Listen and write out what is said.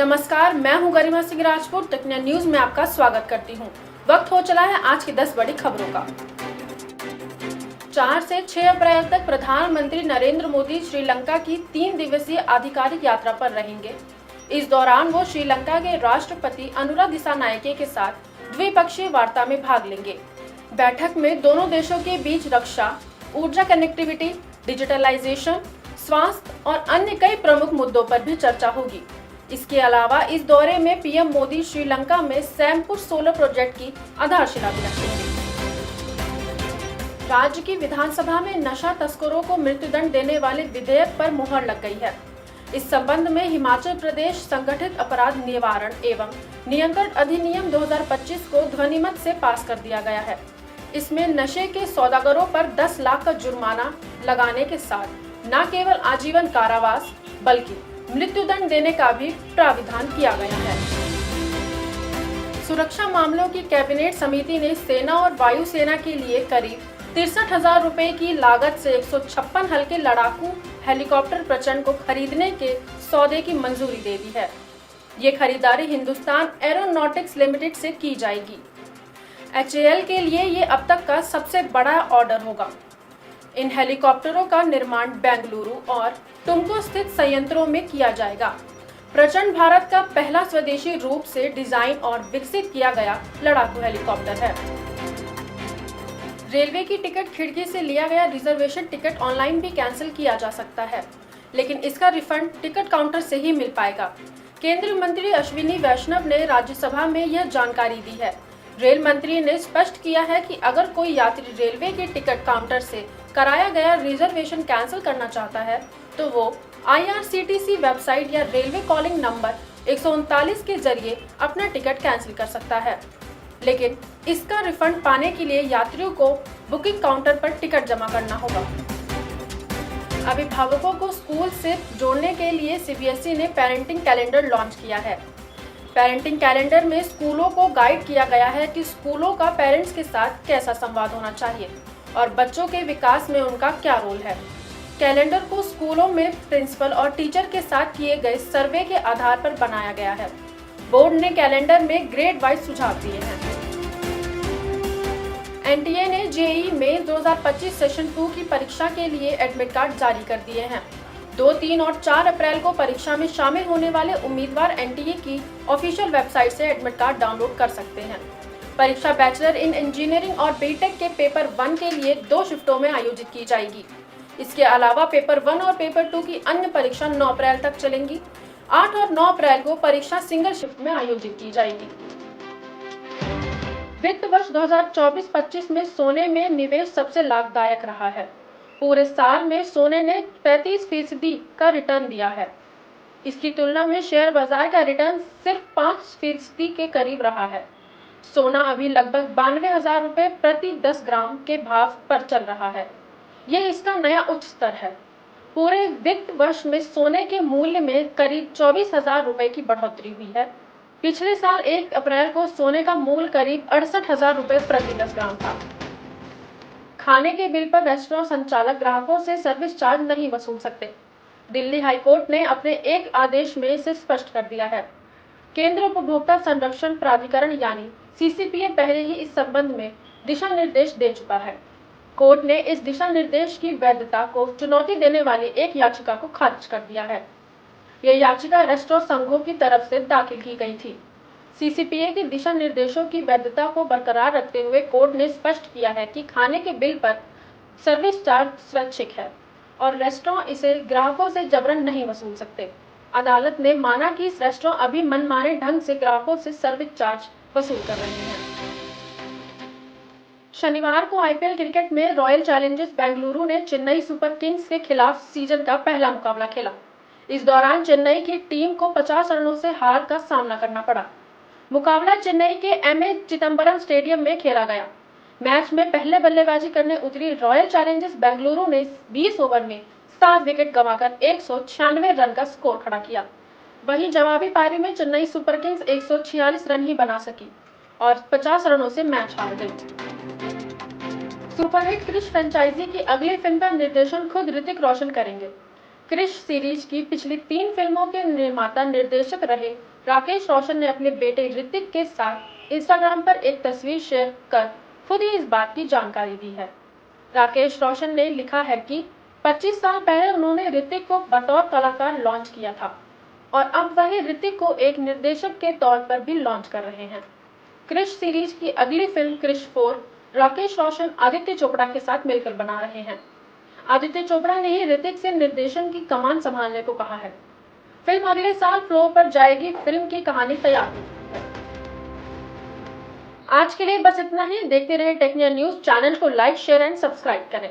नमस्कार, मैं हूं गरिमा सिंह राजपूत। टेक्निया न्यूज में आपका स्वागत करती हूं। वक्त हो चला है आज की 10 बड़ी खबरों का। 4 से 6 अप्रैल तक प्रधानमंत्री नरेंद्र मोदी श्रीलंका की 3 दिवसीय आधिकारिक यात्रा पर रहेंगे। इस दौरान वो श्रीलंका के राष्ट्रपति अनुरा दिसानायके के साथ द्विपक्षीय वार्ता में भाग लेंगे। बैठक में दोनों देशों के बीच रक्षा, ऊर्जा कनेक्टिविटी, डिजिटलाइजेशन, स्वास्थ्य और अन्य कई प्रमुख मुद्दों पर भी चर्चा होगी। इसके अलावा इस दौरे में पीएम मोदी श्रीलंका में सैमपुर सोलर प्रोजेक्ट की आधारशिला भी रखेंगे। राज्य की विधानसभा में नशा तस्करों को मृत्युदंड देने वाले विधेयक पर मुहर लग गई है। इस संबंध में हिमाचल प्रदेश संगठित अपराध निवारण एवं नियंत्रण अधिनियम 2025 को ध्वनिमत से पास कर दिया गया है। इसमें नशे के सौदागरों पर 10 लाख का जुर्माना लगाने के साथ न केवल आजीवन कारावास बल्कि मृत्युदंड देने का भी प्राविधान किया गया है। सुरक्षा मामलों की कैबिनेट समिति ने सेना और वायुसेना के लिए करीब 63,000 रुपए की लागत से 156 हल्के लड़ाकू हेलीकॉप्टर प्रचंड को खरीदने के सौदे की मंजूरी दे दी है। ये खरीदारी हिंदुस्तान एरोनॉटिक्स लिमिटेड से की जाएगी। HAL के लिए ये अब तक का सबसे बड़ा ऑर्डर होगा। इन हेलीकॉप्टरों का निर्माण बेंगलुरु और टुमकुर स्थित संयंत्रों में किया जाएगा। प्रचंड भारत का पहला स्वदेशी रूप से डिजाइन और विकसित किया गया लड़ाकू हेलीकॉप्टर है। रेलवे की टिकट खिड़की से लिया गया रिजर्वेशन टिकट ऑनलाइन भी कैंसिल किया जा सकता है, लेकिन इसका रिफंड टिकट काउंटर से ही मिल पाएगा। केंद्रीय मंत्री अश्विनी वैष्णव ने राज्यसभा में यह जानकारी दी है। रेल मंत्री ने स्पष्ट किया है कि अगर कोई यात्री रेलवे के टिकट काउंटर से कराया गया रिजर्वेशन कैंसिल करना चाहता है तो वो IRCTC वेबसाइट या रेलवे कॉलिंग नंबर 139 के जरिए अपना टिकट कैंसिल कर सकता है, लेकिन इसका रिफंड पाने के लिए यात्रियों को बुकिंग काउंटर पर टिकट जमा करना होगा। अभिभावकों को स्कूल से जोड़ने के लिए CBSE ने पेरेंटिंग कैलेंडर लॉन्च किया है। पेरेंटिंग कैलेंडर में स्कूलों को गाइड किया गया है कि स्कूलों का पेरेंट्स के साथ कैसा संवाद होना चाहिए और बच्चों के विकास में उनका क्या रोल है। कैलेंडर को स्कूलों में प्रिंसिपल और टीचर के साथ किए गए सर्वे के आधार पर बनाया गया है। बोर्ड ने कैलेंडर में ग्रेड वाइज सुझाव दिए हैं। NTA ने JEE मेंस 2025 सेशन 2 की परीक्षा के लिए एडमिट कार्ड जारी कर दिए हैं। 2, 3 और 4 अप्रैल को परीक्षा में शामिल होने वाले उम्मीदवार NTA की ऑफिशियल वेबसाइट से एडमिट कार्ड डाउनलोड कर सकते हैं। परीक्षा बैचलर इन इंजीनियरिंग और BTech के पेपर 1 के लिए 2 शिफ्टों में आयोजित की जाएगी। इसके अलावा पेपर 1 और पेपर 2 की अन्य परीक्षा 9 अप्रैल तक चलेंगी। 8 और 9 अप्रैल को परीक्षा सिंगल शिफ्ट में आयोजित की जाएगी। वित्त वर्ष 2024-25 में सोने में निवेश सबसे लाभदायक रहा है। पूरे साल में सोने ने 35% का रिटर्न दिया है। इसकी तुलना में शेयर बाजार का रिटर्न सिर्फ 5% के करीब रहा है। सोना अभी लगभग 92,000 रुपए प्रति 10 ग्राम के भाव पर चल रहा है। यह इसका नया उच्च स्तर है। पूरे वित्त वर्ष में सोने के मूल्य में करीब 24,000 रुपए की बढ़ोतरी हुई है। पिछले साल 1 अप्रैल को सोने का मूल्य करीब 68,000 रुपए प्रति 10 ग्राम था। खाने के बिल पर रेस्टोरेंट संचालक ग्राहकों से सर्विस चार्ज नहीं वसूल सकते। दिल्ली हाईकोर्ट ने अपने एक आदेश में इसे स्पष्ट कर दिया है। केंद्रीय उपभोक्ता संरक्षण प्राधिकरण यानी CCPA पहले ही इस संबंध में दिशा निर्देश दे चुका है। कोर्ट ने इस दिशा निर्देश की वैधता को चुनौती देने वाली एक याचिका को खारिज कर दिया है। यह याचिका रेस्टोरेंट संघों की तरफ से दाखिल की गई थी। CCPA के दिशा निर्देशों की वैधता को बरकरार रखते हुए कोर्ट ने स्पष्ट किया है कि खाने के बिल पर सर्विस चार्ज स्वैच्छिक है और रेस्टोरेंट इसे ग्राहकों से जबरन नहीं वसूल सकते। अदालत ने माना कि इस रेस्टोरेंट अभी मनमाने ढंग से ग्राहकों से सर्विस चार्ज वसूल कर रहे हैं। शनिवार को IPL क्रिकेट में रॉयल चैलेंजर्स बेंगलुरु ने चेन्नई सुपर किंग्स के खिलाफ सीजन का पहला मुकाबला खेला। इस दौरान चेन्नई की टीम को 50 रनों से हार का सामना करना पड़ा। मुकाबला चेन्नई के MA चिदम्बरम स्टेडियम में खेला गया। मैच में पहले बल्लेबाजी करने उतरी रॉयल चैलेंजर्स बेंगलुरु ने 20 ओवर में 7 विकेट गंवाकर 196 रन का स्कोर खड़ा किया। वहीं जवाबी पारी में चेन्नई सुपर किंग्स 146 रन ही बना सकी और 50 रनों से मैच हार गई। सुपरहिट क्रिश फ्रेंचाइजी की अगली फिल्म का निर्देशन खुद ऋतिक रोशन करेंगे। क्रिश सीरीज की पिछली 3 फिल्मों के निर्माता निर्देशक रहे राकेश रोशन ने अपने बेटे ऋतिक के साथ इंस्टाग्राम पर एक तस्वीर शेयर कर खुद ही इस बात की जानकारी दी है। राकेश रोशन ने लिखा है कि 25 साल पहले उन्होंने ऋतिक को बतौर कलाकार लॉन्च किया था और अब वही ऋतिक को एक निर्देशक के तौर पर भी लॉन्च कर रहे हैं। क्रिश सीरीज की अगली फिल्म क्रिश 4 राकेश रोशन आदित्य चोपड़ा के साथ मिलकर बना रहे हैं। आदित्य चोपड़ा ने ही ऋतिक से निर्देशन की कमान संभालने को कहा है। फिल्म अगले साल फ्लोर पर जाएगी। फिल्म की कहानी तैयार हो चुकी है। आज के लिए बस इतना ही। देखते रहे टेक्निकल न्यूज। चैनल को लाइक, शेयर एंड सब्सक्राइब करें।